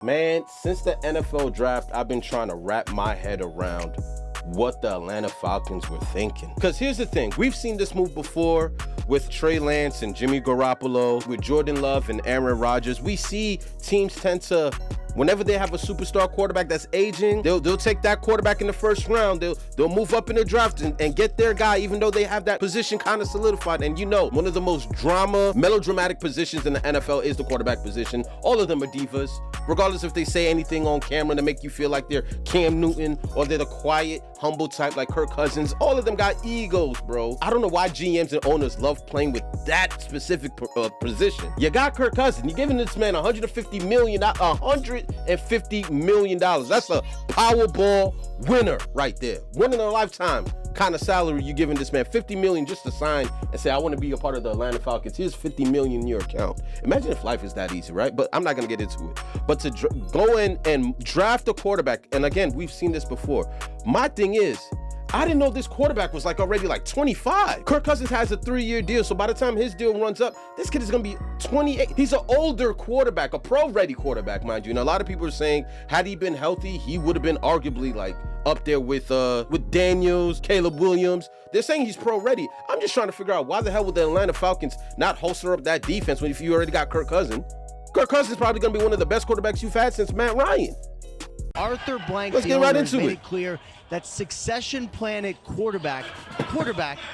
Man, since the NFL draft, I've been trying to wrap my head around what the Atlanta Falcons were thinking. Because here's the thing, we've seen this move before with Trey Lance and Jimmy Garoppolo, with Jordan Love and Aaron Rodgers. We see teams tend to, whenever they have a superstar quarterback that's aging, they'll take that quarterback in the first round. They'll move up in the draft and get their guy, even though they have that position kind of solidified. And you know, one of the most melodramatic positions in the NFL is the quarterback position. All of them are divas, regardless if they say anything on camera to make you feel like they're Cam Newton or they're the quiet, humble type like Kirk Cousins. All of them got egos, bro. I don't know why GMs and owners love playing with that specific position. You got Kirk Cousins. You're giving this man $150 million. That's a Powerball winner right there. One in a lifetime kind of salary you're giving this man. $50 million just to sign and say, I want to be a part of the Atlanta Falcons. Here's $50 million in your account. Imagine if life is that easy, right? But I'm not going to get into it. But to go in and draft a quarterback, and again, we've seen this before. My thing is, I didn't know this quarterback was already 25. Kirk Cousins has a 3-year deal, so by the time his deal runs up, this kid is gonna be 28. He's an older quarterback, a pro-ready quarterback, mind you. And a lot of people are saying, had he been healthy, he would have been arguably up there with Daniels, Caleb Williams. They're saying he's pro-ready. I'm just trying to figure out why the hell would the Atlanta Falcons not holster up that defense if you already got Kirk Cousins? Kirk Cousins is probably gonna be one of the best quarterbacks you've had since Matt Ryan. Arthur Blank, let's get right into made it clear that succession plan at quarterback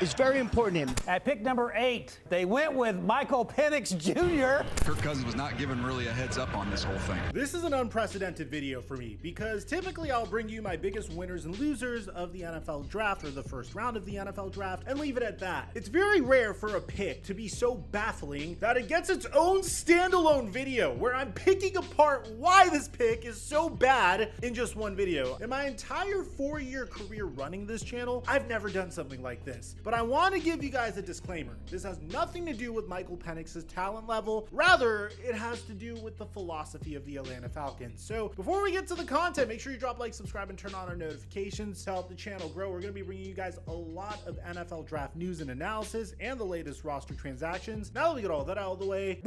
is very important to him. At pick number 8, they went with Michael Penix Jr. Kirk Cousins was not given really a heads up on this whole thing. This is an unprecedented video for me because typically I'll bring you my biggest winners and losers of the NFL draft or the first round of the NFL draft and leave it at that. It's very rare for a pick to be so baffling that it gets its own standalone video where I'm picking apart why this pick is so bad in just one video. In my entire 4-year career running this channel, I've never done something like this. But I want to give you guys a disclaimer. This has nothing to do with Michael Penix's talent level. Rather, it has to do with the philosophy of the Atlanta Falcons. So before we get to the content, make sure you drop like, subscribe, and turn on our notifications to help the channel grow. We're going to be bringing you guys a lot of NFL draft news and analysis and the latest roster transactions. Now that we get all that out of the way,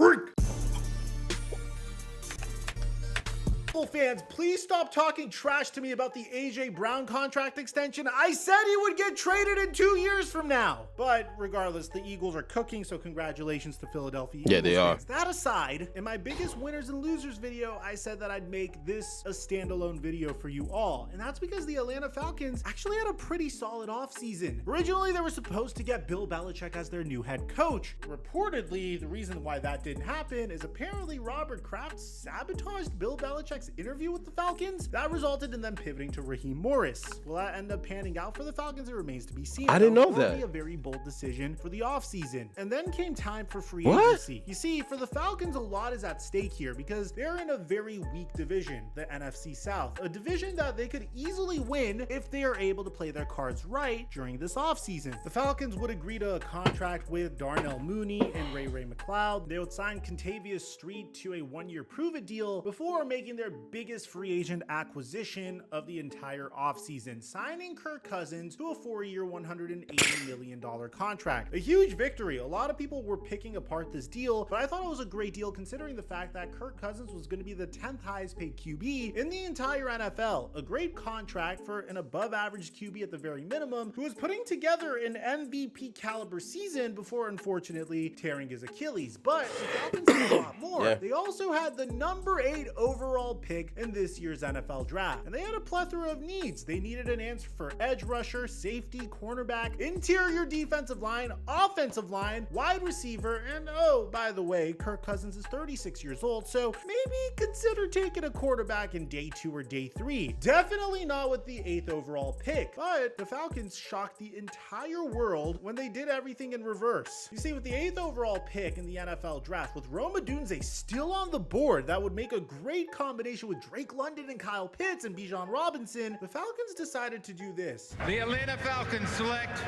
fans, please stop talking trash to me about the AJ Brown contract extension. I said he would get traded in 2 years from now. But regardless, the Eagles are cooking, so congratulations to Philadelphia Eagles. Yeah, they are. That aside, in my biggest winners and losers video, I said that I'd make this a standalone video for you all. And that's because the Atlanta Falcons actually had a pretty solid offseason. Originally, they were supposed to get Bill Belichick as their new head coach. Reportedly, the reason why that didn't happen is apparently Robert Kraft sabotaged Bill Belichick's interview with the Falcons. That resulted in them pivoting to Raheem Morris. Will that end up panning out for the Falcons? It remains to be seen. I didn't know that. It would be a very bold decision for the offseason. And then came time for free agency. You see, for the Falcons, a lot is at stake here because they're in a very weak division, the NFC South, a division that they could easily win if they are able to play their cards right during this offseason. The Falcons would agree to a contract with Darnell Mooney and Ray McLeod. They would sign Contavious Street to a 1-year prove-it deal before making their biggest free agent acquisition of the entire offseason, signing Kirk Cousins to a 4-year, $180 million contract. A huge victory. A lot of people were picking apart this deal, but I thought it was a great deal considering the fact that Kirk Cousins was going to be the 10th highest paid QB in the entire NFL. A great contract for an above average QB at the very minimum, who was putting together an MVP caliber season before unfortunately tearing his Achilles. But the Falcons did a lot more. Yeah. They also had the number 8 overall pick in this year's NFL draft, and they had a plethora of needs. They needed an answer for edge rusher, safety, cornerback, interior defensive line, offensive line, wide receiver, and oh, by the way, Kirk Cousins is 36 years old, so maybe consider taking a quarterback in day 2 or day 3. Definitely not with the 8th overall pick, but the Falcons shocked the entire world when they did everything in reverse. You see, with the 8th overall pick in the NFL draft, with Rome Odunze still on the board, that would make a great combination with Drake London and Kyle Pitts and Bijan Robinson. The Falcons decided to do this. The Atlanta Falcons select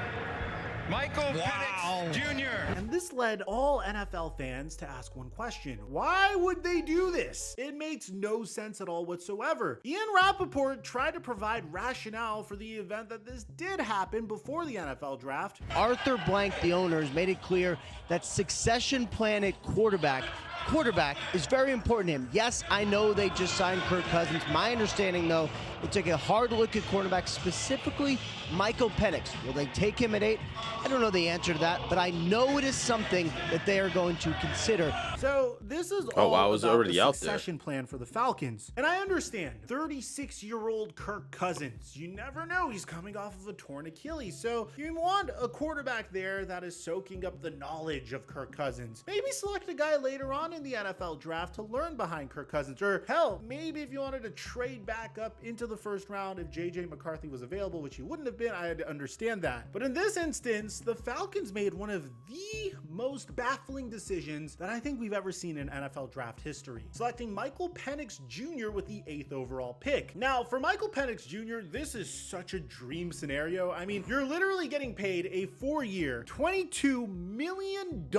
Michael Penix Jr. And this led all NFL fans to ask one question. Why would they do this? It makes no sense at all whatsoever. Ian Rappaport tried to provide rationale for the event that this did happen before the NFL draft. Arthur Blank, the owners, made it clear that succession plan at quarterback quarterback is very important to him. Yes, I know they just signed Kirk Cousins. My understanding, though, will take a hard look at quarterback, specifically Michael Penix. Will they take him at 8? I don't know the answer to that, but I know it is something that they are going to consider. So this is all wow, it was about already the out there. succession plan for the Falcons. And I understand, 36-year-old Kirk Cousins. You never know, he's coming off of a torn Achilles. So you want a quarterback there that is soaking up the knowledge of Kirk Cousins. Maybe select a guy later on in the NFL draft to learn behind Kirk Cousins. Or hell, maybe if you wanted to trade back up into the first round if JJ McCarthy was available, which he wouldn't have been, I had to understand that. But in this instance, the Falcons made one of the most baffling decisions that I think we've ever seen in NFL draft history, selecting Michael Penix Jr. with the 8th overall pick. Now, for Michael Penix Jr., this is such a dream scenario. I mean, you're literally getting paid a 4-year, $22 million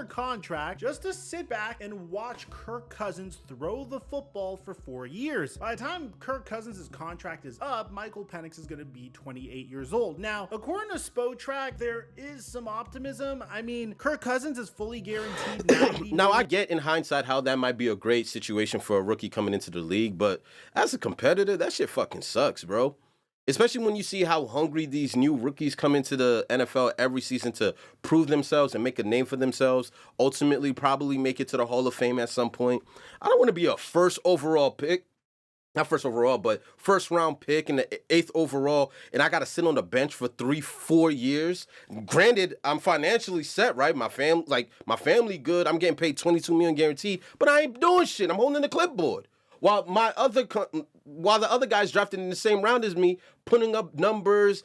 contract just to sit back and watch Kirk Cousins throw the football for 4 years. By the time Kirk Cousins' contract is up, Michael Penix is going to be 28 years old. Now, according to Spotrac, there is some optimism. I mean, Kirk Cousins is fully guaranteed 90 Now, I get in hindsight how that might be a great situation for a rookie coming into the league, but as a competitor, that shit fucking sucks, bro. Especially when you see how hungry these new rookies come into the NFL every season to prove themselves and make a name for themselves, ultimately probably make it to the Hall of Fame at some point. I don't want to be a first overall pick. Not first overall, but first round pick in the 8th overall, and I got to sit on the bench for 3-4 years. Granted, I'm financially set, right? My family good. I'm getting paid $22 million guaranteed, but I ain't doing shit. I'm holding the clipboard. While the other guys drafted in the same round as me, putting up numbers,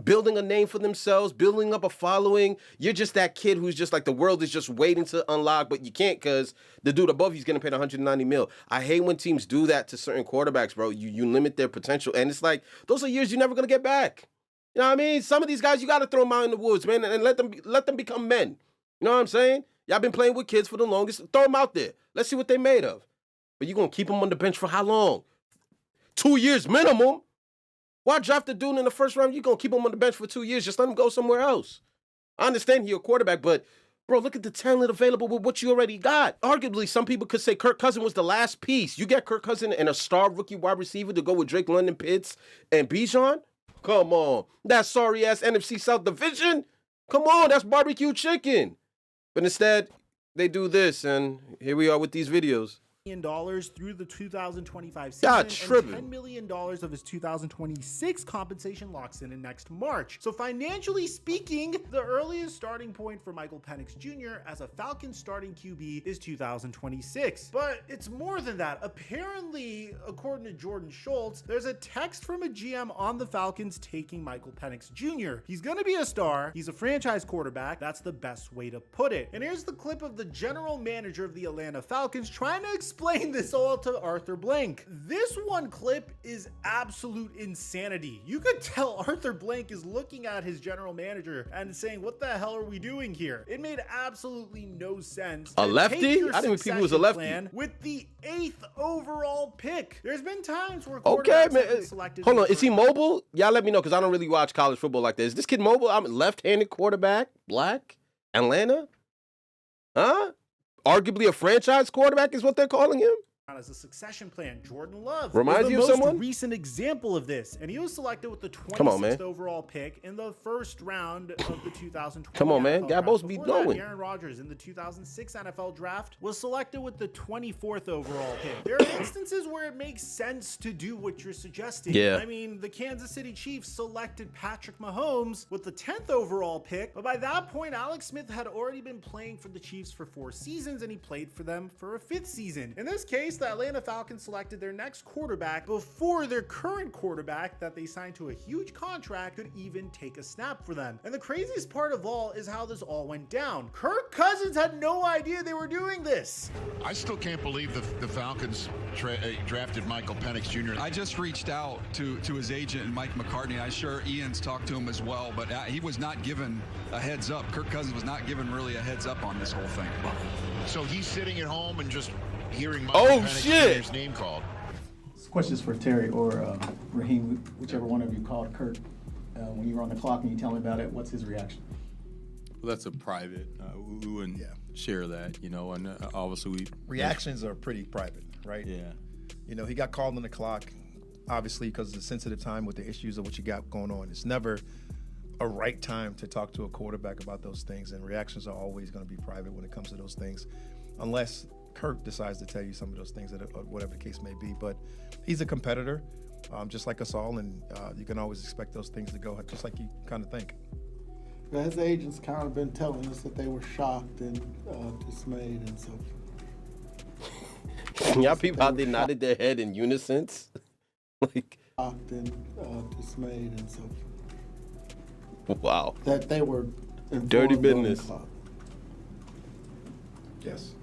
building a name for themselves, building up a following, you're just that kid who's just like the world is just waiting to unlock, but you can't because the dude above you's getting paid $190 million. I hate when teams do that to certain quarterbacks, bro. You limit their potential, and it's like those are years you're never gonna get back. You know what I mean? Some of these guys you got to throw them out in the woods, man, and let them become men. You know what I'm saying? Y'all been playing with kids for the longest. Throw them out there. Let's see what they made of. But you're going to keep him on the bench for how long? 2 years minimum? Why draft the dude in the first round? You're going to keep him on the bench for 2 years. Just let him go somewhere else. I understand you're a quarterback, but, bro, look at the talent available with what you already got. Arguably, some people could say Kirk Cousins was the last piece. You get Kirk Cousins and a star rookie wide receiver to go with Drake London, Pitts, and Bijan? Come on. That sorry-ass NFC South division? Come on, that's barbecue chicken. But instead, they do this, and here we are with these videos. Through the 2025 season, God, and tripping. $10 million of his 2026 compensation locks in next March. So financially speaking, the earliest starting point for Michael Penix Jr. as a Falcons starting QB is 2026. But it's more than that. Apparently, according to Jordan Schultz, there's a text from a GM on the Falcons taking Michael Penix Jr. He's going to be a star. He's a franchise quarterback. That's the best way to put it. And here's the clip of the general manager of the Atlanta Falcons trying to explain this all to Arthur Blank. This one clip is absolute insanity. You could tell Arthur Blank is looking at his general manager and saying, what the hell are we doing here? It made absolutely no sense. A lefty? I didn't even think he was a lefty. With the 8th overall pick. There's been times where okay, quarterbacks have man. been selected. Hold on, is he mobile? Y'all let me know because I don't really watch college football like this. Is this kid mobile? I'm a left-handed quarterback, black, Atlanta? Huh? Arguably a franchise quarterback is what they're calling him? As a succession plan. Jordan Love reminds you of the most someone? recent example of this, and he was selected with the 26th overall pick in the first round of the 2020. Come on, man. NFL Y'all both be Before blowing. that, Aaron Rodgers in the 2006 NFL draft was selected with the 24th overall pick. There are instances where it makes sense to do what you're suggesting. Yeah. I mean, the Kansas City Chiefs selected Patrick Mahomes with the 10th overall pick, but by that point, Alex Smith had already been playing for the Chiefs for 4 seasons, and he played for them for a 5th season. In this case, the Atlanta Falcons selected their next quarterback before their current quarterback that they signed to a huge contract could even take a snap for them. And the craziest part of all is how this all went down. Kirk Cousins had no idea they were doing this. I still can't believe the Falcons drafted Michael Penix Jr. I just reached out to his agent and Mike McCartney. I'm sure Ian's talked to him as well, but he was not given a heads up. Kirk Cousins was not given really a heads up on this whole thing. So he's sitting at home and just hearing Michael Penix Jr.'s name called. This question is for Terry or Raheem, whichever one of you called Kirk when you were on the clock and you tell me about it. What's his reaction? Well, that's a private. We wouldn't share that, you know, and obviously reactions are pretty private, right? Yeah. You know, he got called on the clock, obviously, because it's a sensitive time with the issues of what you got going on. It's never a right time to talk to a quarterback about those things, and reactions are always going to be private when it comes to those things, unless Kirk decides to tell you some of those things, or whatever the case may be. But he's a competitor, just like us all, and you can always expect those things to go just like you kind of think. His agents kind of been telling us that they were shocked and dismayed and so forth. Y'all people out there nodded their head in unison. Like, shocked and dismayed and so forth. Wow. That they were dirty business. Yes.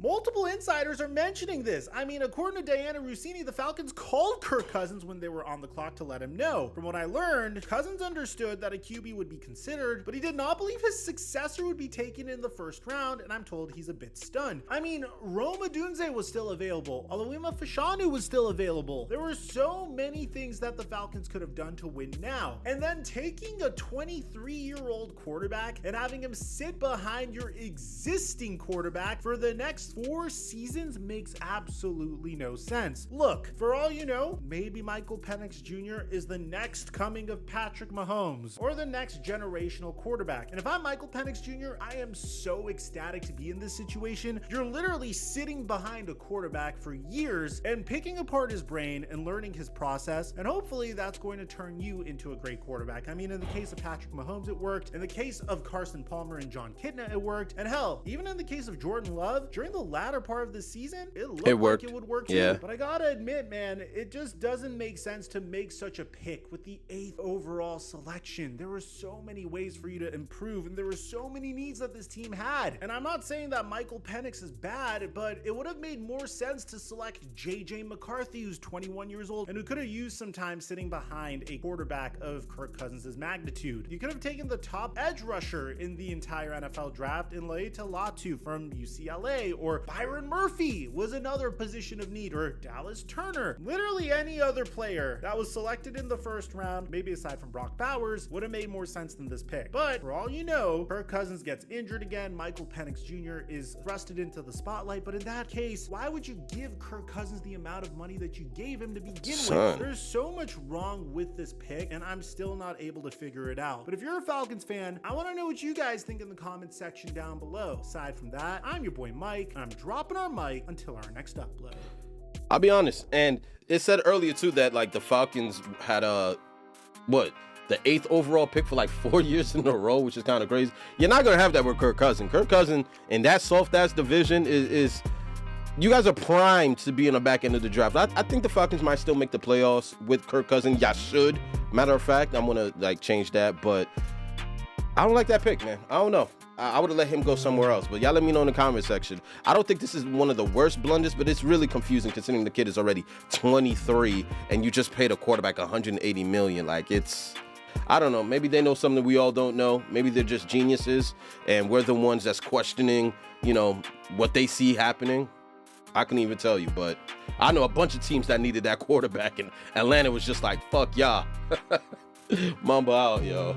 Multiple insiders are mentioning this. I mean, according to Diana Rossini, the Falcons called Kirk Cousins when they were on the clock to let him know. From what I learned, Cousins understood that a QB would be considered, but he did not believe his successor would be taken in the first round, and I'm told he's a bit stunned. I mean, Rome Odunze was still available. Oluwima Fashanu was still available. There were so many things that the Falcons could have done to win now. And then taking a 23-year-old quarterback and having him sit behind your existing quarterback for the next 4 seasons makes absolutely no sense. Look, for all you know, maybe Michael Penix Jr. is the next coming of Patrick Mahomes, or the next generational quarterback. And if I'm Michael Penix Jr., I am so ecstatic to be in this situation. You're literally sitting behind a quarterback for years and picking apart his brain and learning his process, and hopefully that's going to turn you into a great quarterback. I mean, in the case of Patrick Mahomes, it worked. In the case of Carson Palmer and John Kitna, it worked. And hell, even in the case of Jordan Love, during the latter part of the season, it looked like it would work too. Yeah. But I gotta admit, man, it just doesn't make sense to make such a pick with the 8th overall selection. There were so many ways for you to improve, and there were so many needs that this team had. And I'm not saying that Michael Penix is bad, but it would have made more sense to select JJ McCarthy, who's 21 years old and who could have used some time sitting behind a quarterback of Kirk Cousins' magnitude. You could have taken the top edge rusher in the entire NFL draft in Laita Latu from UCLA, or Byron Murphy was another position of need, or Dallas Turner. Literally any other player that was selected in the first round, maybe aside from Brock Bowers, would have made more sense than this pick. But for all you know, Kirk Cousins gets injured again. Michael Penix Jr. is thrusted into the spotlight. But in that case, why would you give Kirk Cousins the amount of money that you gave him to begin with? There's so much wrong with this pick, and I'm still not able to figure it out. But if you're a Falcons fan, I want to know what you guys think in the comments section down below. Aside from that, I'm your boy Mike, and I'm dropping our mic until our next upload. I'll be honest, and it said earlier too that like the Falcons had the 8th overall pick for like 4 years in a row, which is kind of crazy. You're not gonna have that with Kirk Cousins. Kirk Cousins in that soft ass division is you guys are primed to be in the back end of the draft. I think the Falcons might still make the playoffs with Kirk Cousins. Y'all should. Matter of fact, I'm gonna like change that, but I don't like that pick, man. I don't know. I would have let him go somewhere else, but y'all let me know in the comment section. I don't think this is one of the worst blunders, but it's really confusing considering the kid is already 23 and you just paid a quarterback $180 million. Like, it's, I don't know. Maybe they know something we all don't know. Maybe they're just geniuses and we're the ones that's questioning, you know, what they see happening. I couldn't even tell you, but I know a bunch of teams that needed that quarterback, and Atlanta was just like, fuck y'all. Mamba out, yo.